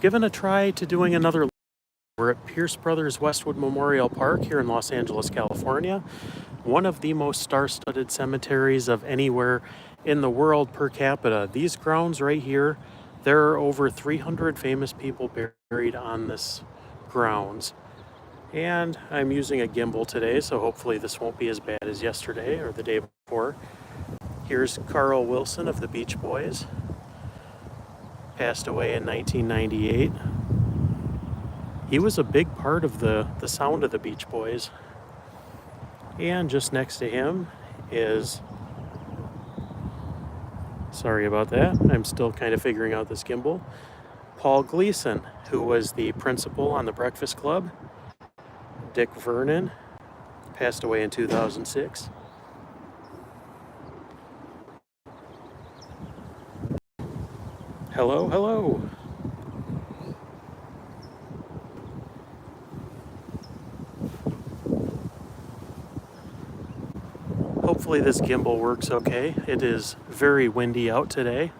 given a try to doing another. We're at Pierce Brothers Westwood Memorial Park here in Los Angeles, California. One of the most star-studded cemeteries of anywhere in the world per capita. These grounds right here, there are over 300 famous people buried on this grounds. And I'm using a gimbal today, so hopefully this won't be as bad as yesterday or the day before. Here's Carl Wilson of the Beach Boys. Passed away in 1998. He was a big part of the sound of the Beach Boys. And just next to him is, sorry about that, I'm still kind of figuring out this gimbal, Paul Gleason, who was the principal on the Breakfast Club. Dick Vernon passed away in 2006. Hello, hello. Hopefully this gimbal works okay. It is very windy out today.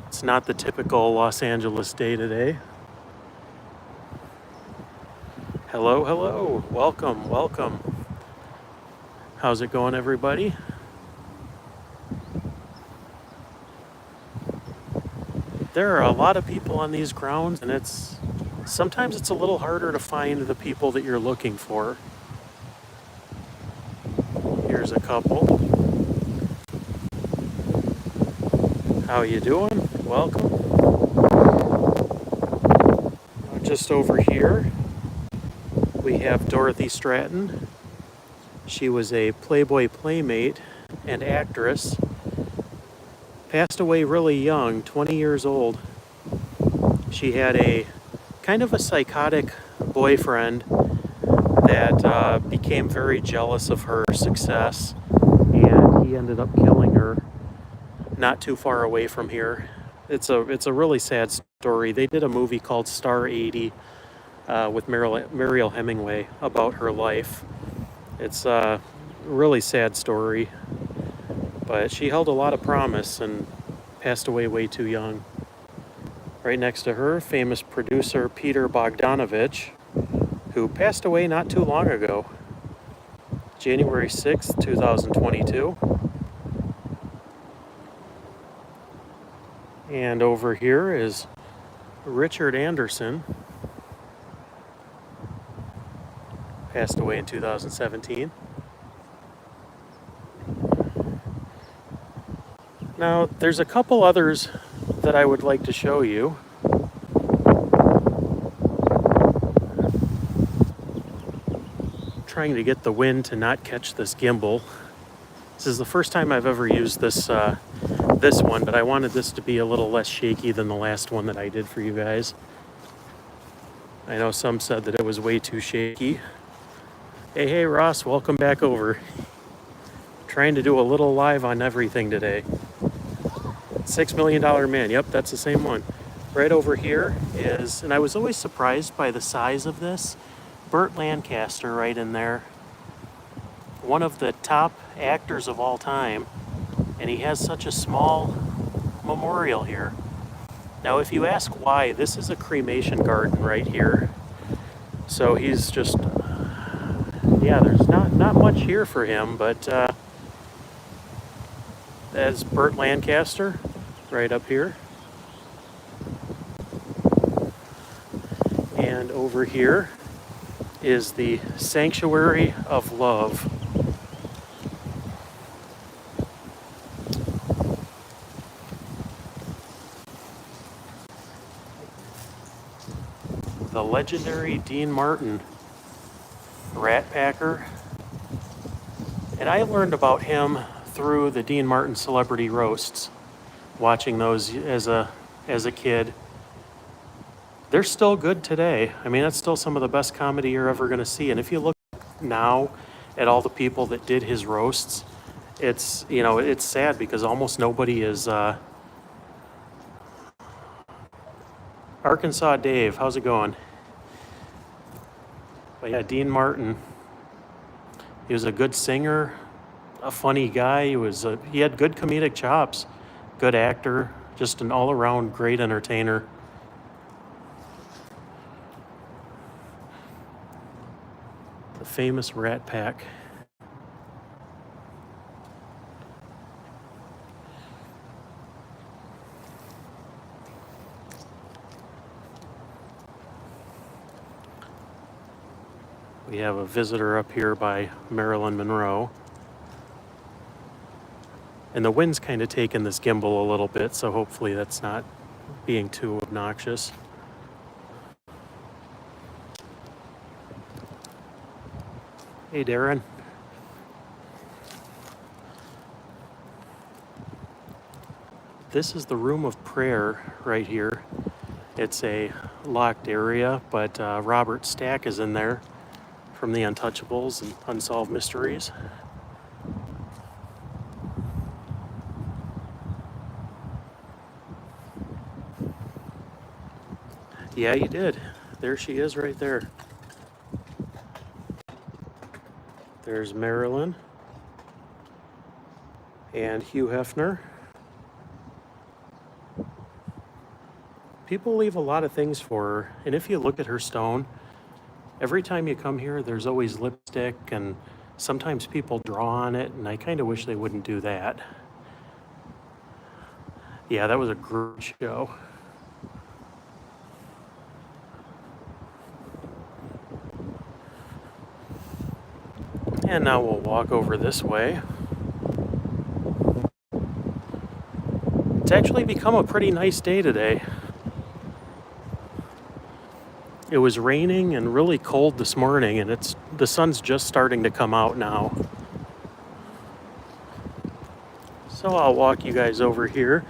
It's not the typical Los Angeles day today. Hello, hello. Welcome, welcome. How's it going, everybody? There are a lot of people on these grounds, and sometimes it's a little harder to find the people that you're looking for. Here's a couple. How you doing? Welcome. Just over here, we have Dorothy Stratton. She was a Playboy playmate and actress. Passed away really young, 20 years old. She had a kind of a psychotic boyfriend that became very jealous of her success, and he ended up killing her not too far away from here. It's a really sad story. They did a movie called Star 80 with Mariel Hemingway about her life. It's a really sad story, but she held a lot of promise and passed away way too young. Right next to her, famous producer Peter Bogdanovich, who passed away not too long ago, January 6th, 2022. And over here is Richard Anderson, passed away in 2017. Now, there's a couple others that I would like to show you. Trying to get the wind to not catch this gimbal. This is the first time I've ever used this one, but I wanted this to be a little less shaky than the last one that I did for you guys. I know some said that it was way too shaky. Hey Ross, welcome back over. Trying to do a little live on everything today. $6 Million Man, yep, that's the same one. Right over here is, and I was always surprised by the size of this, Burt Lancaster right in there. One of the top actors of all time, and he has such a small memorial here. Now, if you ask why, this is a cremation garden right here. So he's just, yeah, there's not much here for him, but that's Burt Lancaster right up here. And over here is the Sanctuary of Love. The legendary Dean Martin, Rat Packer. And I learned about him through the Dean Martin celebrity roasts, watching those as a kid. They're still good today. I mean, that's still some of the best comedy you're ever going to see. And if you look now at all the people that did his roasts, it's sad because almost nobody is. Arkansas Dave, how's it going? But yeah, Dean Martin. He was a good singer, a funny guy. He had good comedic chops, good actor. Just an all-around great entertainer. The famous Rat Pack. We have a visitor up here by Marilyn Monroe. And the wind's kind of taking this gimbal a little bit, so hopefully that's not being too obnoxious. Hey, Darren. This is the room of prayer right here. It's a locked area, but Robert Stack is in there from the Untouchables and Unsolved Mysteries. Yeah, you did. There she is right there. There's Marilyn and Hugh Hefner. People leave a lot of things for her, and if you look at her stone, every time you come here, there's always lipstick, and sometimes people draw on it, and I kind of wish they wouldn't do that. Yeah, that was a great show. And now we'll walk over this way. It's actually become a pretty nice day today. It was raining and really cold this morning, and the sun's just starting to come out now. So I'll walk you guys over here.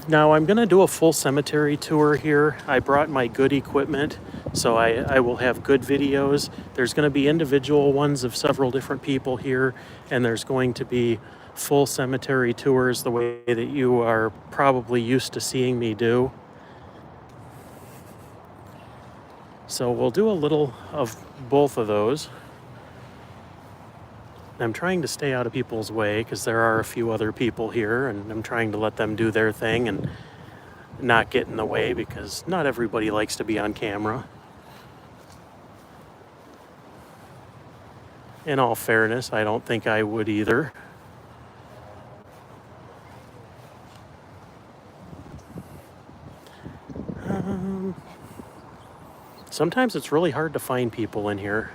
Now I'm going to do a full cemetery tour here. I brought my good equipment, so I will have good videos. There's going to be individual ones of several different people here, and there's going to be full cemetery tours the way that you are probably used to seeing me do. So we'll do a little of both of those. I'm trying to stay out of people's way because there are a few other people here, and I'm trying to let them do their thing and not get in the way because not everybody likes to be on camera. In all fairness, I don't think I would either. Sometimes it's really hard to find people in here.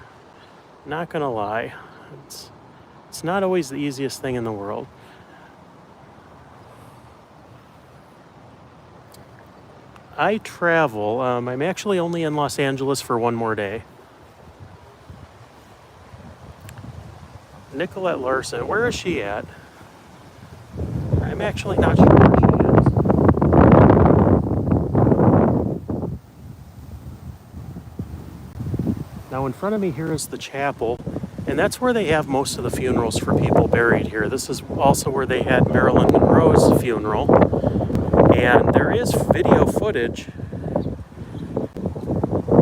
Not gonna lie. It's not always the easiest thing in the world. I travel. I'm actually only in Los Angeles for one more day. Nicolette Larson, where is she at? I'm actually not sure where she is. Now in front of me here is the chapel, and that's where they have most of the funerals for people buried here. This is also where they had Marilyn Monroe's funeral, and there is video footage.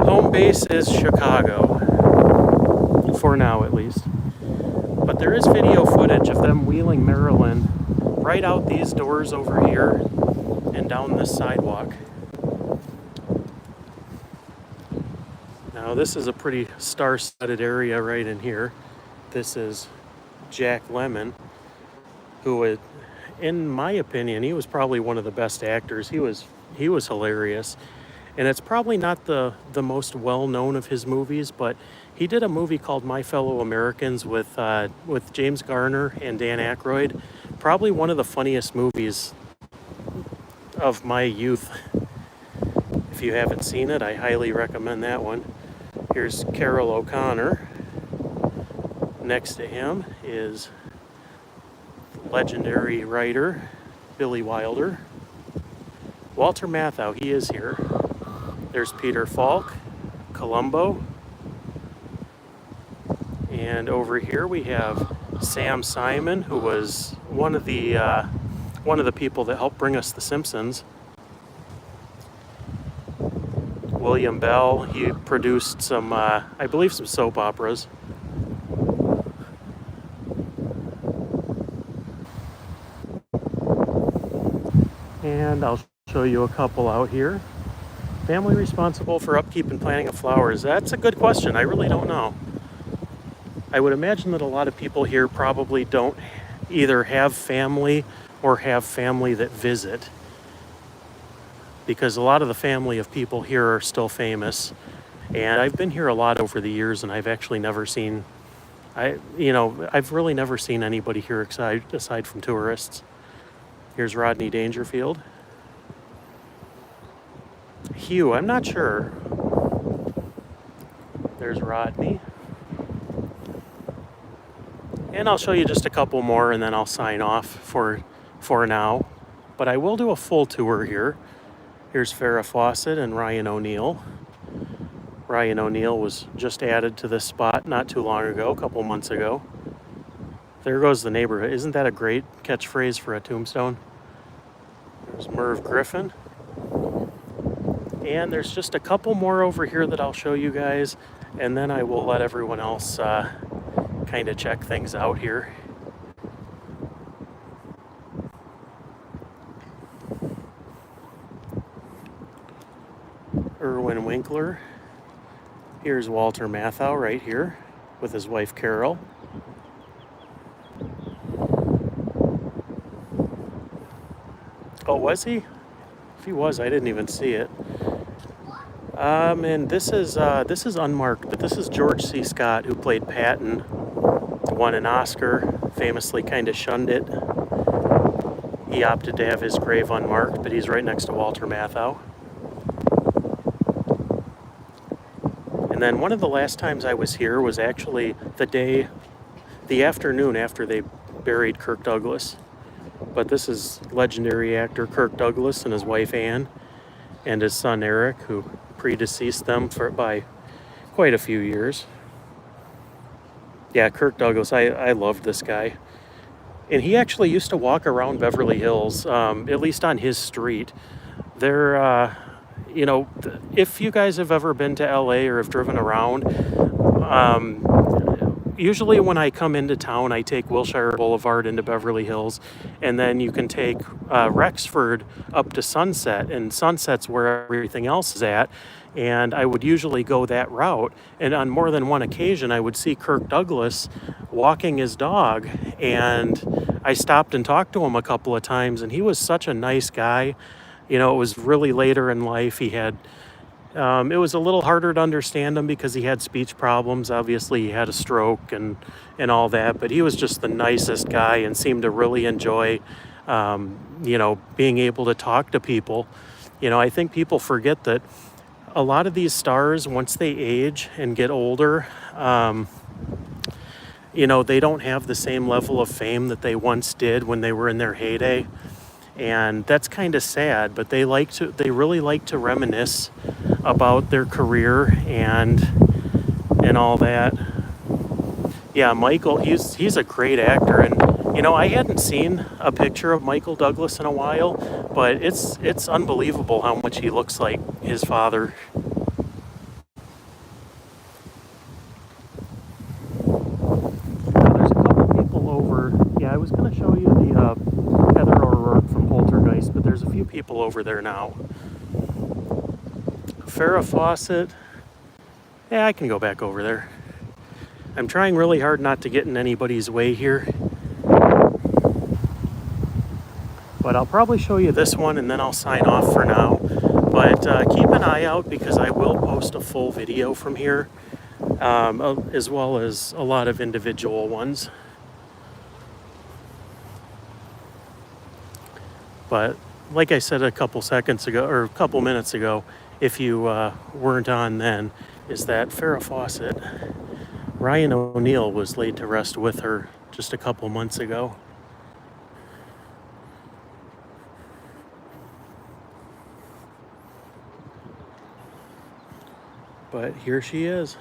Home base is Chicago, for now at least. But there is video footage of them wheeling Marilyn right out these doors over here and down this sidewalk. Now this is a pretty star-studded area right in here. This is Jack Lemmon, who, in my opinion, he was probably one of the best actors. He was hilarious. And it's probably not the most well-known of his movies, but he did a movie called My Fellow Americans with James Garner and Dan Aykroyd. Probably one of the funniest movies of my youth. If you haven't seen it, I highly recommend that one. Here's Carol O'Connor. Next to him is legendary writer Billy Wilder. Walter Matthau, he is here. There's Peter Falk, Columbo. And over here we have Sam Simon, who was one of the people that helped bring us The Simpsons. William Bell, he produced some, I believe some soap operas. And I'll show you a couple out here. Family responsible for upkeep and planting of flowers. That's a good question. I really don't know. I would imagine that a lot of people here probably don't either have family or have family that visit, because a lot of the family of people here are still famous. And I've been here a lot over the years, and I've actually never seen, I've really never seen anybody here aside from tourists. Here's Rodney Dangerfield. Hugh, I'm not sure. There's Rodney. And I'll show you just a couple more and then I'll sign off for now. But I will do a full tour here. Here's Farrah Fawcett and Ryan O'Neal. Ryan O'Neal was just added to this spot not too long ago, a couple months ago. There goes the neighborhood. Isn't that a great catchphrase for a tombstone? There's Merv Griffin. And there's just a couple more over here that I'll show you guys, and then I will let everyone else kind of check things out here. Irwin Winkler. Here's Walter Matthau right here with his wife Carol. Oh, was he? If he was, I didn't even see it. And this is unmarked, but this is George C. Scott, who played Patton, won an Oscar, famously kind of shunned it. He opted to have his grave unmarked, but he's right next to Walter Matthau. And then one of the last times I was here was actually the afternoon after they buried Kirk Douglas. But this is legendary actor Kirk Douglas and his wife Ann and his son Eric, who predeceased them by quite a few years. Yeah, Kirk Douglas, I loved this guy. And he actually used to walk around Beverly Hills, at least on his street. There, if you guys have ever been to LA or have driven around, usually when I come into town, I take Wilshire Boulevard into Beverly Hills, and then you can take Rexford up to Sunset, and Sunset's where everything else is at, and I would usually go that route. And on more than one occasion, I would see Kirk Douglas walking his dog, and I stopped and talked to him a couple of times, and he was such a nice guy. It was really later in life. He had it was a little harder to understand him because he had speech problems. Obviously, he had a stroke and all that, but he was just the nicest guy and seemed to really enjoy, being able to talk to people. I think people forget that a lot of these stars, once they age and get older, they don't have the same level of fame that they once did when they were in their heyday. And that's kind of sad, but they really like to reminisce about their career and all that. Yeah, Michael, he's a great actor, and I hadn't seen a picture of Michael Douglas in a while, but it's unbelievable how much he looks like his father. There's a couple people over. Yeah, I was going to show you the Heather O'Rourke from Poltergeist, but there's a few people over there now. Farrah Fawcett. Yeah, I can go back over there. I'm trying really hard not to get in anybody's way here. But I'll probably show you this one and then I'll sign off for now. But keep an eye out because I will post a full video from here, as well as a lot of individual ones. But like I said a couple minutes ago, if you weren't on then, is that Farrah Fawcett, Ryan O'Neal was laid to rest with her just a couple months ago. But here she is.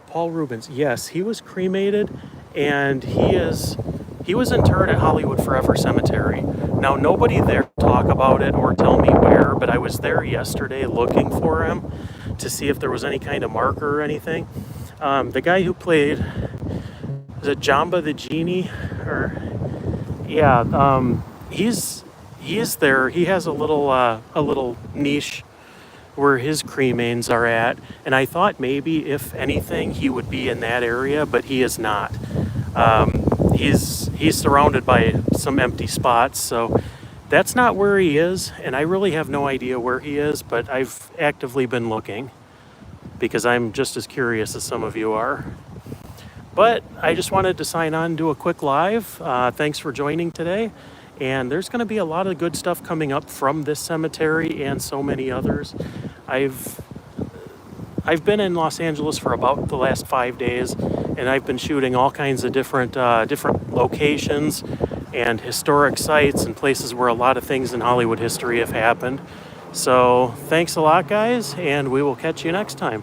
Paul Rubens, yes, he was cremated, and he was interred at Hollywood Forever Cemetery. Now, nobody there talk about it or tell me where, but I was there yesterday looking for him to see if there was any kind of marker or anything. The guy who played, was it Jamba the Genie? Or yeah, he's there. He has a little niche where his cremains are at, and I thought maybe if anything he would be in that area, but he is not. He's surrounded by some empty spots, so that's not where he is, and I really have no idea where he is, but I've actively been looking because I'm just as curious as some of you are. But I just wanted to sign on and do a quick live. Thanks for joining today. And there's going to be a lot of good stuff coming up from this cemetery and so many others. I've been in Los Angeles for about the last 5 days, and I've been shooting all kinds of different locations and historic sites and places where a lot of things in Hollywood history have happened. So thanks a lot, guys, and we will catch you next time.